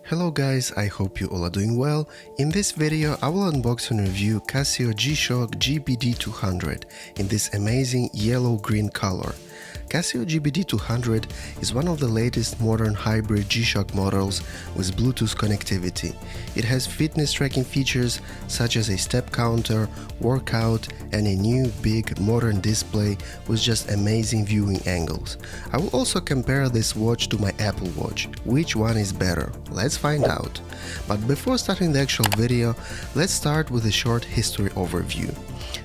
Hello guys, I hope you all are doing well. In this video I will unbox and review Casio G-SHOCK GBD-200 in this amazing yellow-green color. Casio GBD-200 is one of the latest modern hybrid G-SHOCK models with Bluetooth connectivity. It has fitness tracking features such as a step counter, workout, and a new big modern display with just amazing viewing angles. I will also compare this watch to my Apple Watch. Which one is better? Let's find out. But before starting the actual video, let's start with a short history overview.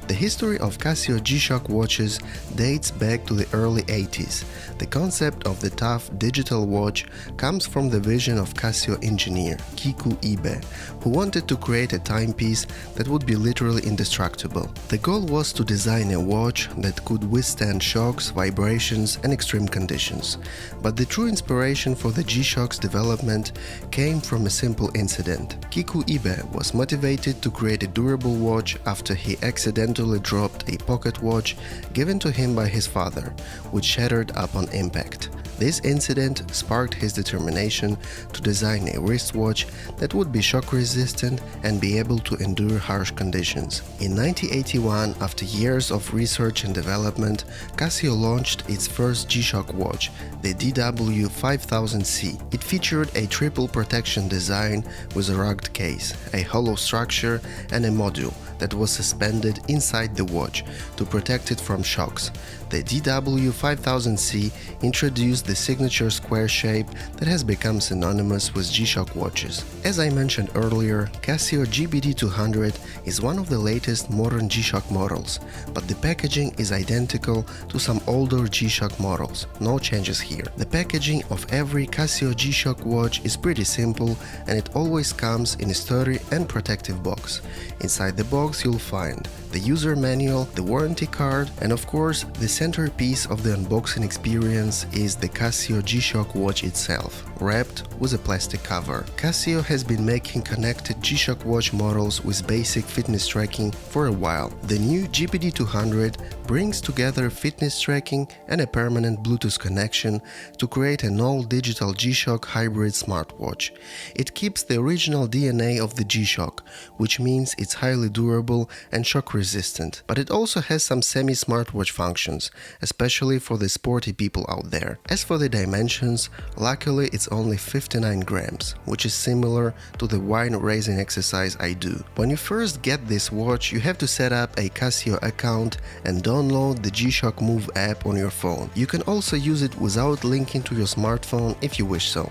The history of Casio G-SHOCK watches dates back to the early 80s. The concept of the tough digital watch comes from the vision of Casio engineer Kiku Ibe, who wanted to create a timepiece that would be literally indestructible. The goal was to design a watch that could withstand shocks, vibrations, and extreme conditions. But the true inspiration for the G-SHOCK's development came from a simple incident. Kiku Ibe was motivated to create a durable watch after he accidentally dropped a pocket watch given to him by his father, which shattered upon impact. This incident sparked his determination to design a wristwatch that would be shock resistant and be able to endure harsh conditions. In 1981, after years of research and development, Casio launched its first G-SHOCK watch, the DW5000C. It featured a triple protection design with a rugged case, a hollow structure, and a module that was suspended inside the watch to protect it from shocks. The DW5000C introduced the signature square shape that has become synonymous with G-SHOCK watches. As I mentioned earlier, Casio GBD-200 is one of the latest modern G-SHOCK models, but the packaging is identical to some older G-SHOCK models. No changes here. The packaging of every Casio G-SHOCK watch is pretty simple, and it always comes in a sturdy and protective box. Inside the box you'll find the user manual, the warranty card, and of course the centerpiece of the unboxing experience is the Casio G-SHOCK watch itself, wrapped with a plastic cover. Casio has been making connected G-SHOCK watch models with basic fitness tracking for a while. The new GBD-200 brings together fitness tracking and a permanent Bluetooth connection to create an all-digital G-SHOCK hybrid smartwatch. It keeps the original DNA of the G-SHOCK, which means it's highly durable and shock resistant, but it also has some semi-smartwatch functions, especially for the sporty people out there. As for the dimensions, luckily it's only 59 grams, which is similar to the wine raising exercise I do. When you first get this watch, you have to set up a Casio account and download the G-SHOCK Move app on your phone. You can also use it without linking to your smartphone if you wish so.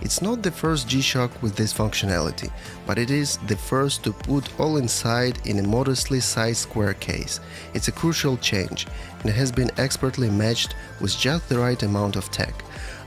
It's not the first G-SHOCK with this functionality, but it is the first to put all inside in a modestly sized square case. It's a crucial change, and it has been expertly matched with just the right amount of tech.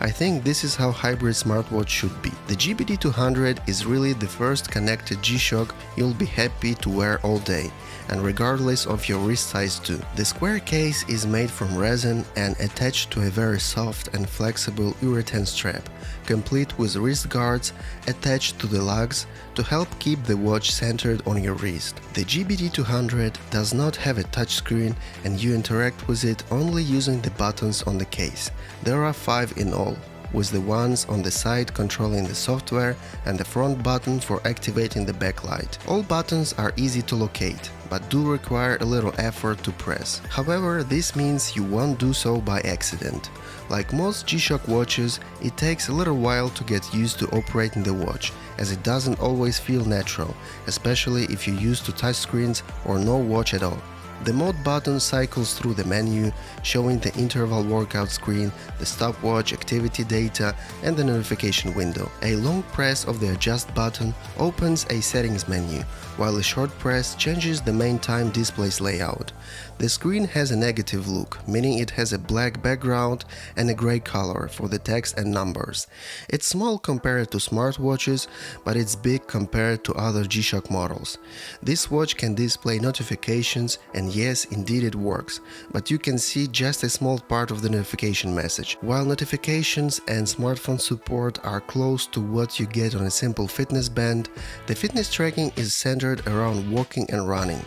I think this is how hybrid smartwatch should be. The GBD-200 is really the first connected G-SHOCK you'll be happy to wear all day, and regardless of your wrist size too. The square case is made from resin and attached to a very soft and flexible urethane strap, complete with wrist guards attached to the lugs to help keep the watch centered on your wrist. The GBD-200 does not have a touchscreen, and you interact with it only using the buttons on the case. There are 5 in all, with the ones on the side controlling the software and the front button for activating the backlight. All buttons are easy to locate, but do require a little effort to press. However, this means you won't do so by accident. Like most G-SHOCK watches, it takes a little while to get used to operating the watch, as it doesn't always feel natural, especially if you're used to touchscreens or no watch at all. The mode button cycles through the menu, showing the interval workout screen, the stopwatch, activity data, and the notification window. A long press of the adjust button opens a settings menu, while a short press changes the main time display's layout. The screen has a negative look, meaning it has a black background and a gray color for the text and numbers. It's small compared to smartwatches, but it's big compared to other G-SHOCK models. This watch can display notifications, and yes, indeed it works, but you can see just a small part of the notification message. While notifications and smartphone support are close to what you get on a simple fitness band, the fitness tracking is centered around walking and running.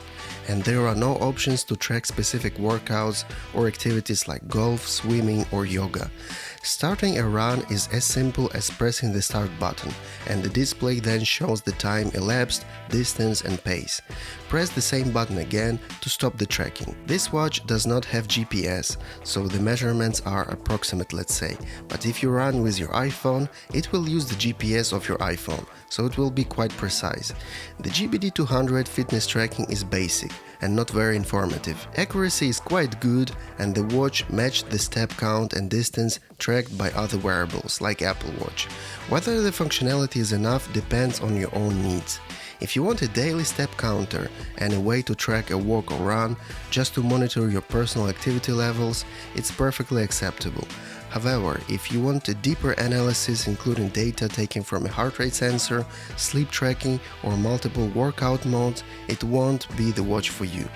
and there are no options to track specific workouts or activities like golf, swimming or yoga. Starting a run is as simple as pressing the start button, and the display then shows the time elapsed, distance and pace. Press the same button again to stop the tracking. This watch does not have GPS, so the measurements are approximate, let's say, but if you run with your iPhone, it will use the GPS of your iPhone, so it will be quite precise. The GBD-200 fitness tracking is basic and not very informative. Accuracy is quite good, and the watch matched the step count and distance tracked by other wearables like Apple Watch. Whether the functionality is enough depends on your own needs. If you want a daily step counter and a way to track a walk or run just to monitor your personal activity levels, it's perfectly acceptable. However, if you want a deeper analysis including data taken from a heart rate sensor, sleep tracking or multiple workout modes, it won't be the watch for you.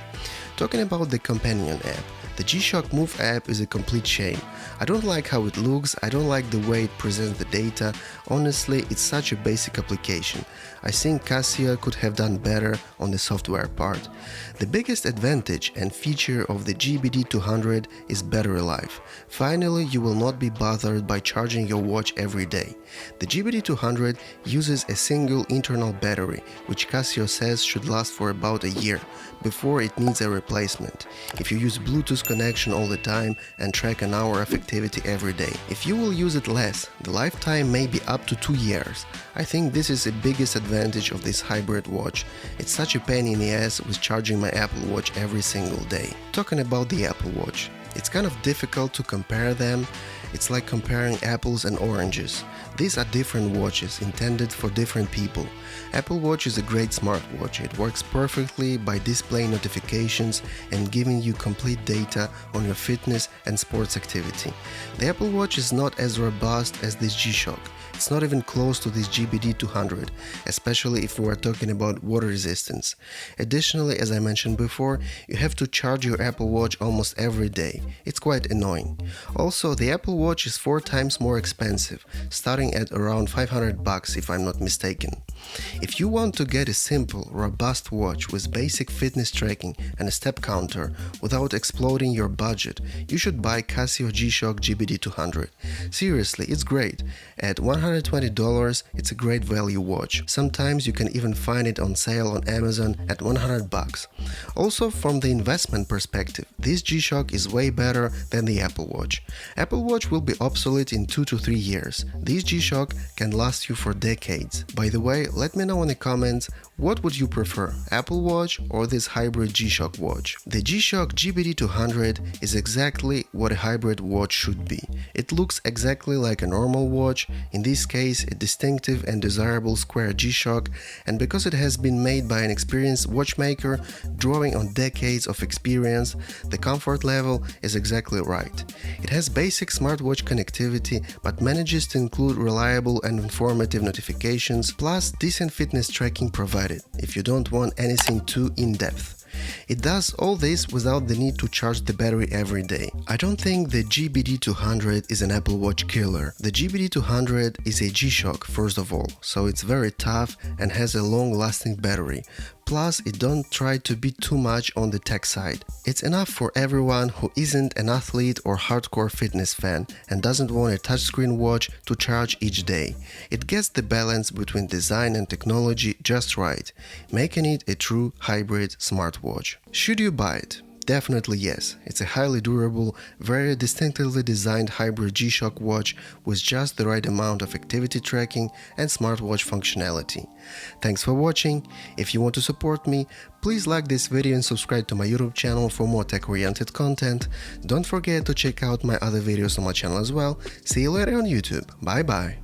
Talking about the companion app, the G-SHOCK Move app is a complete shame. I don't like how it looks, I don't like the way it presents the data, honestly it's such a basic application. I think Casio could have done better on the software part. The biggest advantage and feature of the GBD-200 is battery life. Finally, you will not be bothered by charging your watch every day. The GBD-200 uses a single internal battery, which Casio says should last for about a year before it needs a replacement. If you use Bluetooth connection all the time and track an hour of activity every day. If you will use it less, the lifetime may be up to 2 years. I think this is the biggest advantage of this hybrid watch. It's such a pain in the ass with charging my Apple Watch every single day. Talking about the Apple Watch, it's kind of difficult to compare them. It's like comparing apples and oranges. These are different watches intended for different people. Apple Watch is a great smartwatch. It works perfectly by displaying notifications and giving you complete data on your fitness and sports activity. The Apple Watch is not as robust as this G-SHOCK. It's not even close to this GBD-200, especially if we are talking about water resistance. Additionally, as I mentioned before, you have to charge your Apple Watch almost every day. It's quite annoying. Also, the Apple Watch is 4 times more expensive, starting at around $500 if I'm not mistaken. If you want to get a simple, robust watch with basic fitness tracking and a step counter without exploding your budget, you should buy Casio G-SHOCK GBD-200. Seriously, it's great. At $120, it's a great value watch. Sometimes you can even find it on sale on Amazon at $100. Also, from the investment perspective, this G-SHOCK is way better than the Apple Watch. Apple Watch will be obsolete in 2 to 3 years. This G-SHOCK can last you for decades. By the way, let me know in the comments, what would you prefer, Apple Watch or this hybrid G-SHOCK watch? The G-SHOCK GBD-200 is exactly what a hybrid watch should be. It looks exactly like a normal watch, in this case a distinctive and desirable square G-SHOCK, and because it has been made by an experienced watchmaker drawing on decades of experience, the comfort level is exactly right. It has basic smartwatch connectivity but manages to include reliable and informative notifications plus decent fitness tracking provided if you don't want anything too in-depth. It does all this without the need to charge the battery every day. I don't think the GBD-200 is an Apple Watch killer. The GBD-200 is a G-SHOCK first of all, so it's very tough and has a long-lasting battery. Plus, it don't try to be too much on the tech side. It's enough for everyone who isn't an athlete or hardcore fitness fan and doesn't want a touchscreen watch to charge each day. It gets the balance between design and technology just right, making it a true hybrid smartwatch. Should you buy it? Definitely yes, it's a highly durable, very distinctively designed hybrid G-SHOCK watch with just the right amount of activity tracking and smartwatch functionality. Thanks for watching. If you want to support me, please like this video and subscribe to my YouTube channel for more tech-oriented content. Don't forget to check out my other videos on my channel as well. See you later on YouTube. Bye bye.